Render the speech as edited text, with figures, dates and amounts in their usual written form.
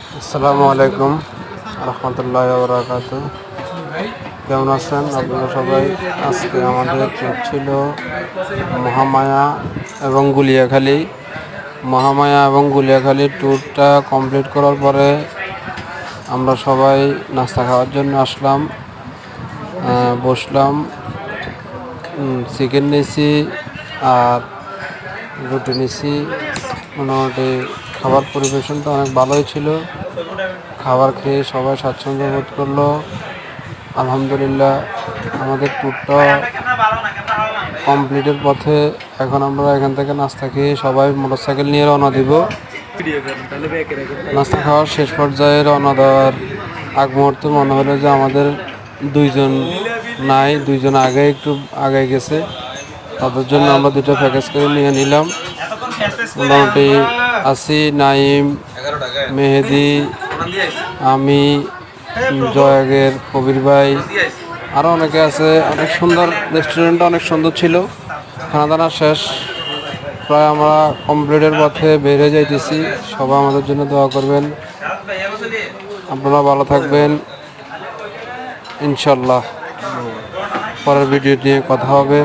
আসসালামু আলাইকুম রহমতুল্লাহি ওয়া বারাকাতুহু। কেমন আছেন আপনারা সবাই? আজকে আমাদের ট্রিপ ছিল মহামায়া এবং গুলিয়াখালী। মহামায়া এবং গুলিয়াখালীর ট্যুরটা কমপ্লিট করার পরে আমরা সবাই নাস্তা খাওয়ার জন্য আসলাম, বসলাম। চিকেন নিয়েছি আর রুটি নিয়েছি। মোটামুটি খাবার পরিবেশনটা অনেক ভালোই ছিল। খাবার খেয়ে সবাই স্বাচ্ছন্দ্য বোধ করলো। আলহামদুলিল্লাহ আমাদের ট্যুরটা কমপ্লিটের পথে। এখন আমরা এখান থেকে নাস্তা খেয়ে সবাই মোটরসাইকেল নিয়ে রওনা দিব। নাস্তা খাওয়ার শেষ পর্যায়ে রওনা দেওয়ার আগ মুহূর্তে মনে হলো যে আমাদের দুইজন নাই, দুইজন আগে একটু আগে গেছে। তাদের জন্য আমরা দুটো প্যাকেজ করে নিয়ে নিলাম। মোটামুটি আসি নাইম, মেহেদি, আমি, জয়াগের, কবির ভাই, আরও অনেকে আছে। অনেক সুন্দর রেস্টুরেন্টটা, অনেক সুন্দর ছিল। খানা দানা শেষ, প্রায় আমরা কমপ্লিটের পথে বের হয়ে যাইতেছি। সবাই আমাদের জন্য দোয়া করবেন। আপনারা ভালো থাকবেন ইনশাল্লাহ। পরের ভিডিও নিয়ে কথা হবে।